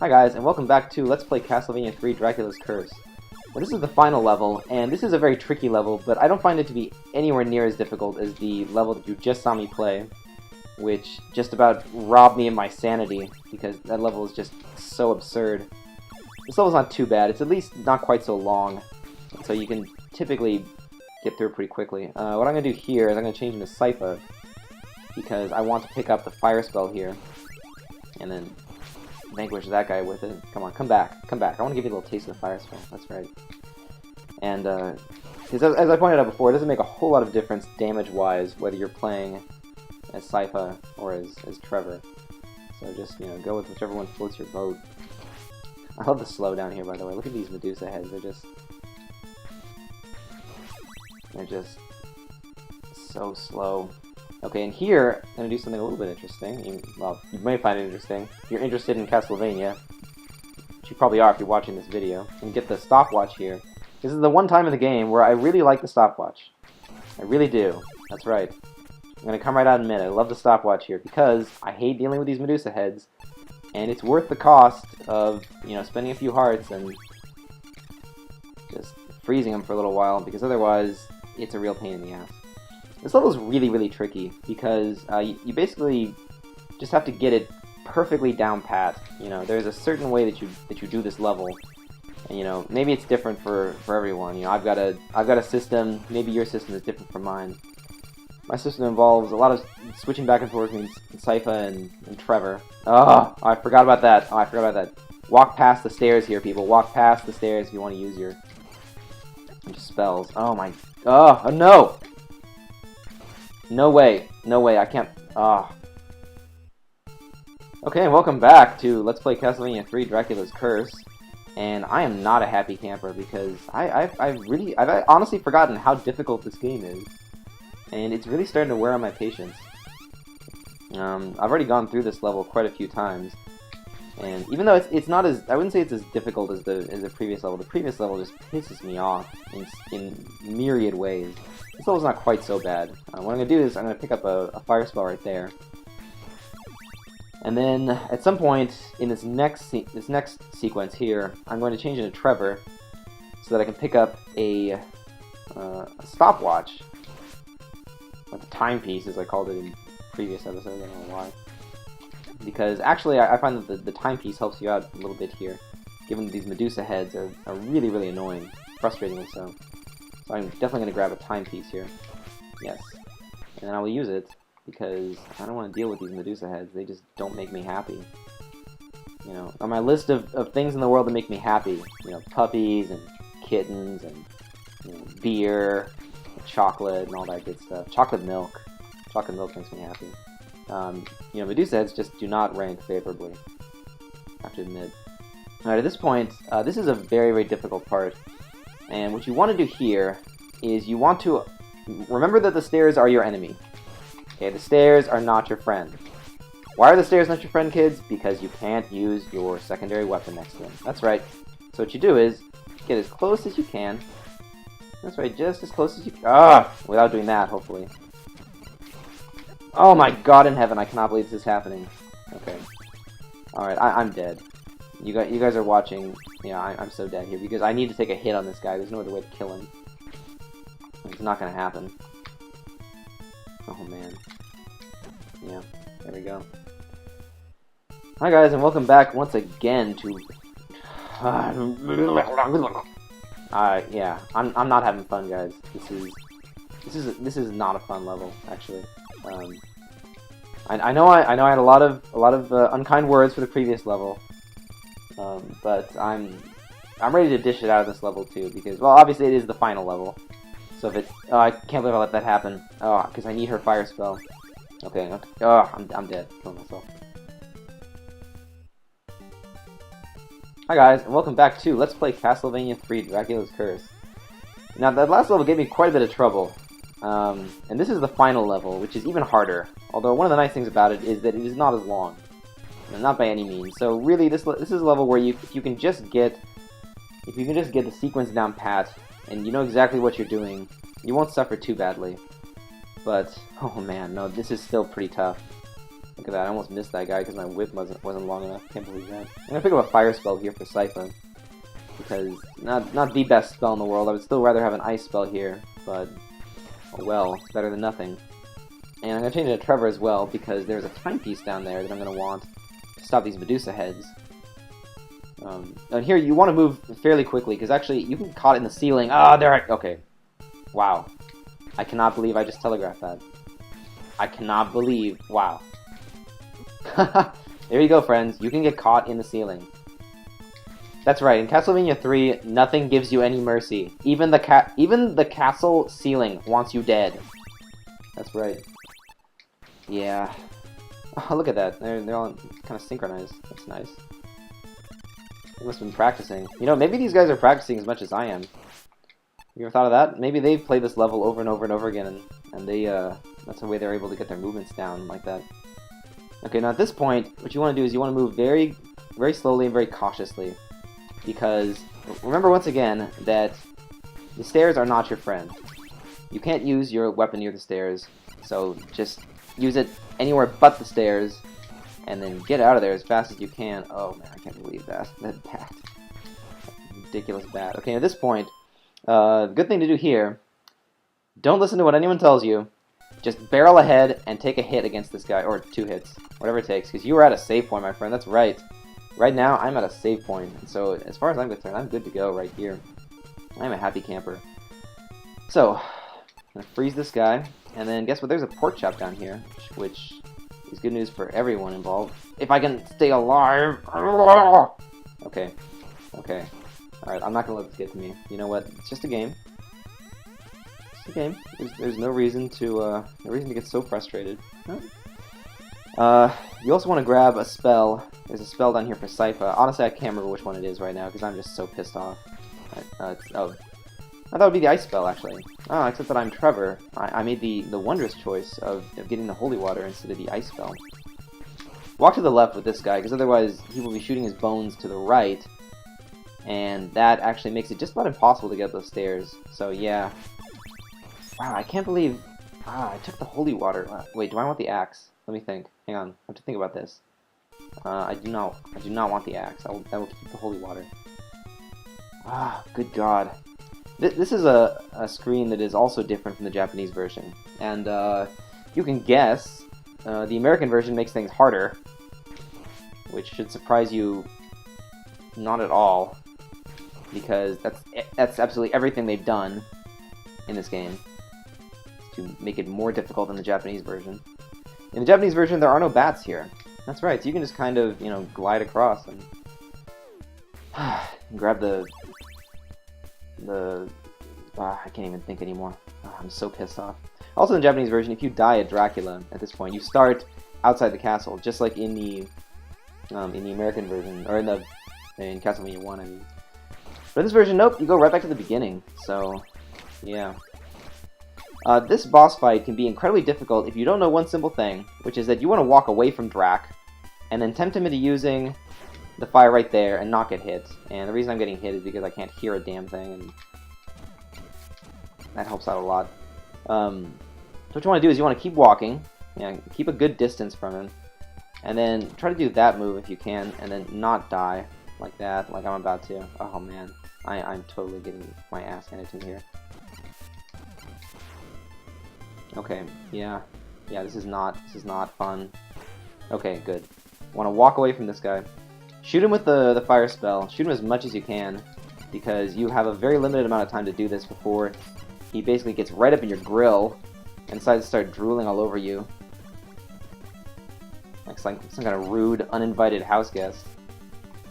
Hi guys, and welcome back to Let's Play Castlevania 3 Dracula's Curse. Well, this is the final level, and this is a very tricky level, but I don't find it to be anywhere near as difficult as the level that you just saw me play, which just about robbed me of my sanity, because that level is just so absurd. This level's not too bad, it's at least not quite so long, so you can typically get through it pretty quickly. What I'm going to do here is I'm going to change into Sypha, because I want to pick up the fire spell here, and then vanquish that guy with it. Come on, come back, come back. I want to give you a little taste of the fire spell. That's right. And, because as I pointed out before, it doesn't make a whole lot of difference damage-wise whether you're playing as Sypha or as Trevor. So just, you know, go with whichever one floats your boat. I love the slow down here, by the way. Look at these Medusa heads. They're just so slow. Okay, and here, I'm going to do something a little bit interesting. Well, you may find it interesting. If you're interested in Castlevania, which you probably are if you're watching this video, and get the stopwatch here. This is the one time in the game where I really like the stopwatch. I really do. That's right. I'm going to come right out in a minute. I love the stopwatch here because I hate dealing with these Medusa heads, and it's worth the cost of, you know, spending a few hearts and just freezing them for a little while, because otherwise it's a real pain in the ass. This level is really, really tricky because you basically just have to get it perfectly down pat. You know, there's a certain way that you do this level, and you know, maybe it's different for everyone. You know, I've got a system. Maybe your system is different from mine. My system involves a lot of switching back and forth between Sypha and Trevor. Oh, I forgot about that. Oh, I forgot about that. Walk past the stairs here, people. Walk past the stairs if you want to use your spells. Oh my. Oh no. No way. No way. I can't. Ah. Okay, and welcome back to Let's Play Castlevania 3 Dracula's Curse. And I am not a happy camper because I've honestly forgotten how difficult this game is. And it's really starting to wear on my patience. I've already gone through this level quite a few times. And even though it's not as, I wouldn't say it's as difficult as the previous level. The previous level just pisses me off in myriad ways. This level's not quite so bad. What I'm going to do is I'm going to pick up a fire spell right there. And then, at some point in this next sequence here, I'm going to change into Trevor so that I can pick up a stopwatch. Or the timepiece, as I called it in previous episodes, I don't know why. Because actually, I find that the timepiece helps you out a little bit here, given that these Medusa heads are really, really annoying, frustratingly so. So I'm definitely going to grab a timepiece here. Yes. And then I will use it, because I don't want to deal with these Medusa heads. They just don't make me happy. You know, on my list of things in the world that make me happy, you know, puppies and kittens and, you know, beer, and chocolate, and all that good stuff. Chocolate milk. Chocolate milk makes me happy. You know, Medusa heads just do not rank favorably, I have to admit. Alright, at this point, this is a very, very difficult part. And what you want to do here is you want to remember that the stairs are your enemy. Okay, the stairs are not your friend. Why are the stairs not your friend, kids? Because you can't use your secondary weapon next to them. That's right. So what you do is get as close as you can. That's right, just as close as you can. Without doing that, hopefully. Oh my god in heaven, I cannot believe this is happening. Okay. Alright, I'm dead. You guys are watching. Yeah, I'm so dead here because I need to take a hit on this guy. There's no other way to kill him. It's not gonna happen. Oh man. Yeah, there we go. Hi guys, and welcome back once again to. Yeah, I'm not having fun, guys. This is not a fun level, actually. I know I had a lot of unkind words for the previous level. But I'm ready to dish it out of this level too, because, well, obviously it is the final level. So if it, I can't believe I let that happen. Oh, because I need her fire spell. Okay, okay. Oh, I'm dead. Killing myself. Hi guys, and welcome back to Let's Play Castlevania 3 Dracula's Curse. Now, that last level gave me quite a bit of trouble. And this is the final level, which is even harder. Although one of the nice things about it is that it is not as long. Not by any means. So really, this is a level where if you can just get the sequence down pat, and you know exactly what you're doing, you won't suffer too badly. But oh man, no, this is still pretty tough. Look at that, I almost missed that guy because my whip wasn't long enough. Can't believe that. I'm gonna pick up a fire spell here for Sypha. Because, not the best spell in the world. I would still rather have an ice spell here, but, oh well, it's better than nothing. And I'm gonna change it to Trevor as well, because there's a timepiece down there that I'm gonna want to stop these Medusa heads. And here, you want to move fairly quickly, because actually, you can get caught in the ceiling. Ah, there okay. Wow. I cannot believe I just telegraphed that. I cannot believe, wow. There you go, friends. You can get caught in the ceiling. That's right. In Castlevania 3, nothing gives you any mercy. Even the castle ceiling wants you dead. That's right. Yeah. Oh, look at that. They're all kind of synchronized. That's nice. They must have been practicing. You know, maybe these guys are practicing as much as I am. You ever thought of that? Maybe they've played this level over and over and over again, and they, that's the way they're able to get their movements down like that. Okay, now at this point, what you want to do is you want to move very, very slowly and very cautiously. Because, remember once again, that the stairs are not your friend. You can't use your weapon near the stairs, so just use it anywhere but the stairs, and then get out of there as fast as you can. Oh man, I can't believe that. That bat. Ridiculous bat. Okay, at this point, the good thing to do here, don't listen to what anyone tells you. Just barrel ahead and take a hit against this guy, or 2 hits, whatever it takes, because you are at a save point, my friend, that's right. Right now, I'm at a save point, and so as far as I'm concerned, I'm good to go right here. I'm a happy camper. So, I'm gonna freeze this guy, and then guess what, there's a pork chop down here, which is good news for everyone involved. If I can stay alive! Okay, okay. Alright, I'm not gonna let this get to me. You know what, it's just a game. Game. There's no reason to get so frustrated. You also want to grab a spell. There's a spell down here for Sypha. Honestly, I can't remember which one it is right now because I'm just so pissed off. Oh, I thought it would be the ice spell actually. Oh, except that I'm Trevor. I made the wondrous choice of getting the holy water instead of the ice spell. Walk to the left with this guy because otherwise he will be shooting his bones to the right, and that actually makes it just about impossible to get up those stairs. So yeah. Wow, I can't believe... I took the holy water. Wait, do I want the axe? Let me think. Hang on, I have to think about this. I do not want the axe. I will keep the holy water. Ah, good God. This is a screen that is also different from the Japanese version. And, you can guess, the American version makes things harder. Which should surprise you not at all. Because that's absolutely everything they've done in this game to make it more difficult than the Japanese version. In the Japanese version, there are no bats here. That's right, so you can just kind of, you know, glide across and grab the I can't even think anymore. I'm so pissed off. Also in the Japanese version, if you die at Dracula at this point, you start outside the castle, just like in the American version, or in Castlevania 1, I mean. But in this version, nope, you go right back to the beginning, so yeah. This boss fight can be incredibly difficult if you don't know one simple thing, which is that you want to walk away from Drac, and then tempt him into using the fire right there and not get hit. And the reason I'm getting hit is because I can't hear a damn thing, and that helps out a lot. So what you want to do is you want to keep walking, keep a good distance from him, and then try to do that move if you can, and then not die like that, like I'm about to. Oh man, I'm totally getting my ass handed to me here. Okay, yeah, this is not fun. Okay, good. Want to walk away from this guy. Shoot him with the fire spell. Shoot him as much as you can, because you have a very limited amount of time to do this before he basically gets right up in your grill and decides to start drooling all over you. Like some kind of rude, uninvited house guest.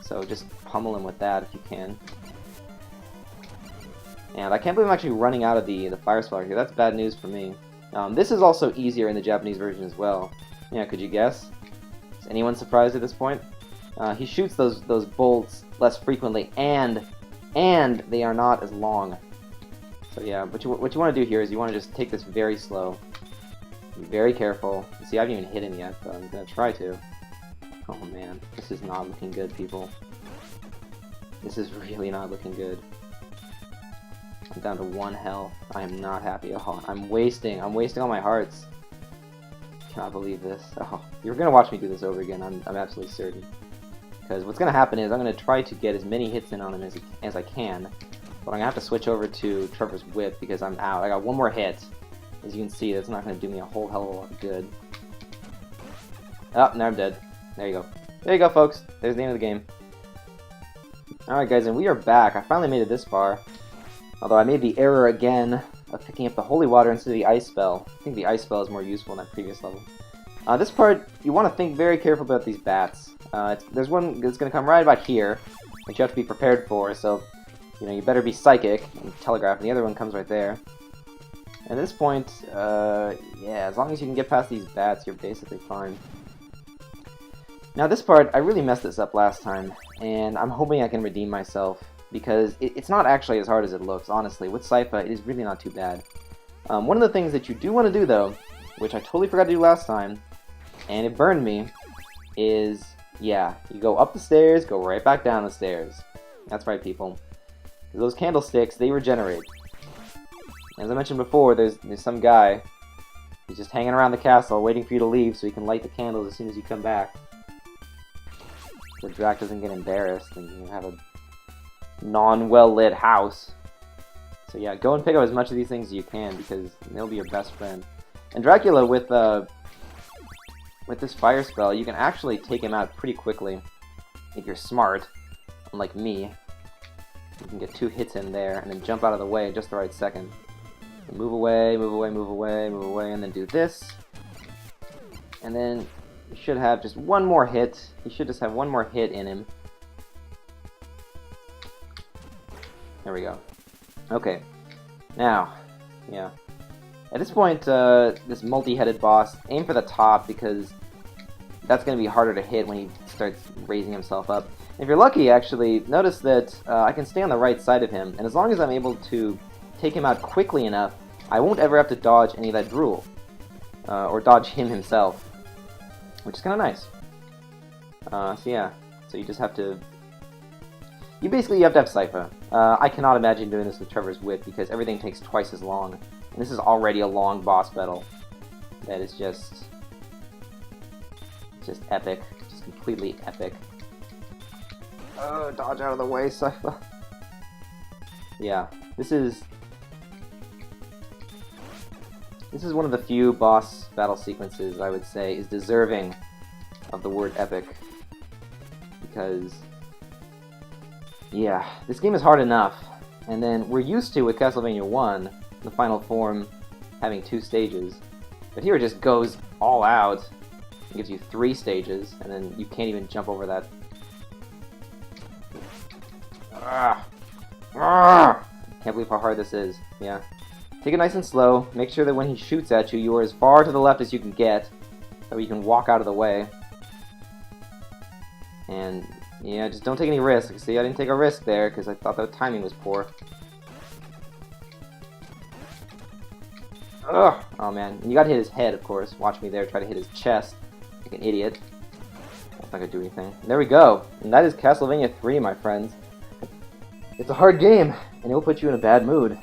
So just pummel him with that if you can. And I can't believe I'm actually running out of the fire spell here. That's bad news for me. This is also easier in the Japanese version as well. Yeah, could you guess? Is anyone surprised at this point? He shoots those bolts less frequently, and they are not as long. So yeah, what you want to do here is you want to just take this very slow. Be very careful. See, I haven't even hit him yet, but I'm going to try to. Oh man, this is not looking good, people. This is really not looking good. I'm down to 1 health. I am not happy at all. I'm wasting all my hearts. cannot believe this. Oh, you're gonna watch me do this over again. I'm absolutely certain. Because what's gonna happen is I'm gonna try to get as many hits in on him as I can, but I'm gonna have to switch over to Trevor's whip because I'm out. I got one more hit. As you can see, that's not gonna do me a whole hell of a lot of good. Oh, now I'm dead. There you go. There you go, folks. There's the end of the game. Alright, guys, and we are back. I finally made it this far. Although I made the error again of picking up the holy water instead of the ice spell. I think the ice spell is more useful in that previous level. This part, you want to think very careful about these bats. There's one that's going to come right about here, which you have to be prepared for, so you better be psychic and telegraph, and the other one comes right there. At this point, yeah, as long as you can get past these bats, you're basically fine. Now this part, I really messed this up last time, and I'm hoping I can redeem myself, because it's not actually as hard as it looks, honestly. With Sypha, it is really not too bad. One of the things that you do want to do, though, which I totally forgot to do last time, and it burned me, is, yeah, you go up the stairs, go right back down the stairs. That's right, people. Those candlesticks, they regenerate. As I mentioned before, there's some guy who's just hanging around the castle waiting for you to leave so he can light the candles as soon as you come back. So Drac doesn't get embarrassed and you have a non-well-lit house. So yeah, go and pick up as much of these things as you can because they'll be your best friend. And Dracula, with this fire spell, you can actually take him out pretty quickly if you're smart, unlike me. You can get 2 hits in there and then jump out of the way at just the right second. And move away, move away, move away, move away, and then do this. And then you should have just one more hit. You should just have one more hit in him. There we go. Okay. Now, yeah. At this point, this multi-headed boss, aim for the top because that's going to be harder to hit when he starts raising himself up. If you're lucky, actually, notice that I can stay on the right side of him, and as long as I'm able to take him out quickly enough, I won't ever have to dodge any of that drool. Or dodge him himself. Which is kind of nice. So yeah, so you just have to... You basically have to have Sypha. I cannot imagine doing this with Trevor's whip because everything takes twice as long. And this is already a long boss battle. That is just epic. Just completely epic. Oh, dodge out of the way, Sypha. Yeah, this is one of the few boss battle sequences I would say is deserving of the word epic. Because, yeah, this game is hard enough. And then we're used to, with Castlevania 1, the final form having 2 stages. But here it just goes all out. It gives you 3 stages, and then you can't even jump over that. Can't believe how hard this is. Yeah. Take it nice and slow. Make sure that when he shoots at you, you are as far to the left as you can get, so you can walk out of the way. And, yeah, just don't take any risks. See, I didn't take a risk there, because I thought the timing was poor. Ugh! Oh, man. And you gotta hit his head, of course. Watch me there try to hit his chest like an idiot. That's not gonna do anything. There we go. And that is Castlevania 3, my friends. It's a hard game, and it will put you in a bad mood.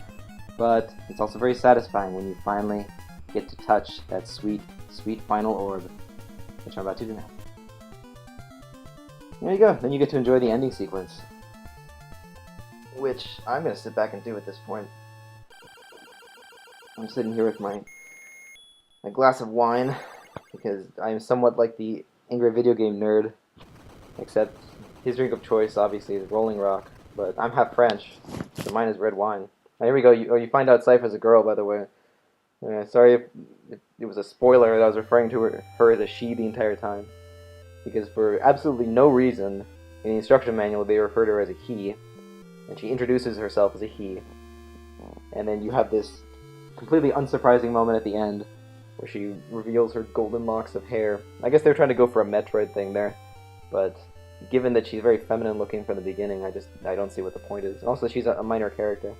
But it's also very satisfying when you finally get to touch that sweet, sweet final orb, which I'm about to do now. There you go. Then you get to enjoy the ending sequence, which I'm going to sit back and do at this point. I'm sitting here with my glass of wine, because I am somewhat like the angry video game nerd, except his drink of choice, obviously, is Rolling Rock, but I'm half French, so mine is red wine. Now, here we go. You find out Sypha's a girl, by the way. Sorry if it was a spoiler that I was referring to her as a she the entire time. Because for absolutely no reason, in the instruction manual they refer to her as a he. And she introduces herself as a he. And then you have this completely unsurprising moment at the end, where she reveals her golden locks of hair. I guess they're trying to go for a Metroid thing there. But given that she's very feminine looking from the beginning, I don't see what the point is. Also, she's a minor character.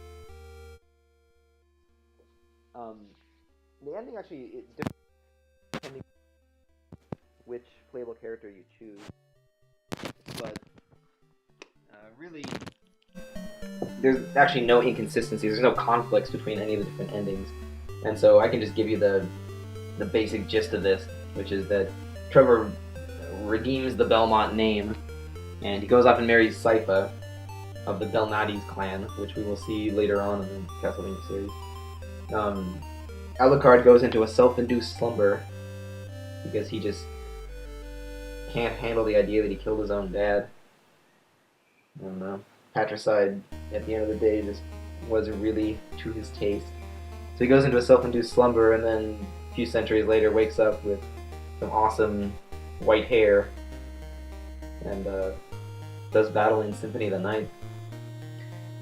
The ending actually is different depending on which playable character you choose, but really, there's actually no inconsistencies, there's no conflicts between any of the different endings, and so I can just give you the basic gist of this. which is that Trevor redeems the Belmont name, and he goes off and marries Sypha of the Belnades clan, which we will see later on in the Castlevania series. Alucard goes into a self-induced slumber because he just can't handle the idea that he killed his own dad. I don't know. Patricide, at the end of the day, just wasn't really to his taste. So he goes into a self-induced slumber, and then a few centuries later wakes up with some awesome white hair and does battle in Symphony of the Night.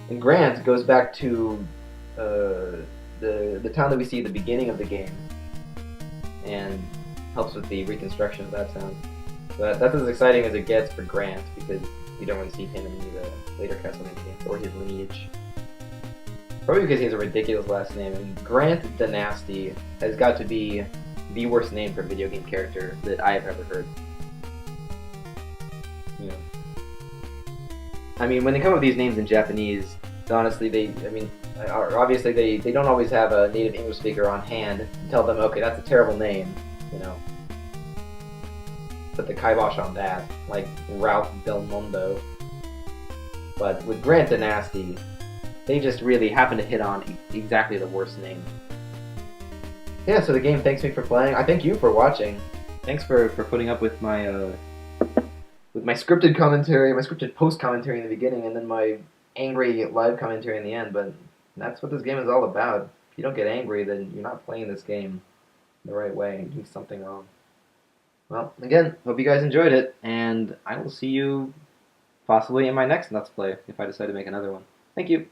And Grant goes back to the town that we see at the beginning of the game and helps with the reconstruction of that town. But that's as exciting as it gets for Grant, because we don't really see him in any of the later Castlevania games or his lineage. Probably because he has a ridiculous last name. I mean, Grant Dynasty has got to be the worst name for a video game character that I have ever heard. You know. I mean, when they come up with these names in Japanese, honestly, obviously they don't always have a native English speaker on hand to tell them, okay, that's a terrible name, you know. Put the kibosh on that, like Ralph Belmondo. But with Grant Dynasty, they just really happen to hit on exactly the worst name. Yeah, so the game thanks me for playing. I thank you for watching. Thanks for putting up with my scripted commentary, my scripted post commentary in the beginning, and then my angry live commentary in the end. But that's what this game is all about. If you don't get angry, then you're not playing this game the right way. You're doing something wrong. Well, again, hope you guys enjoyed it, and I will see you possibly in my next Let's Play, if I decide to make another one. Thank you.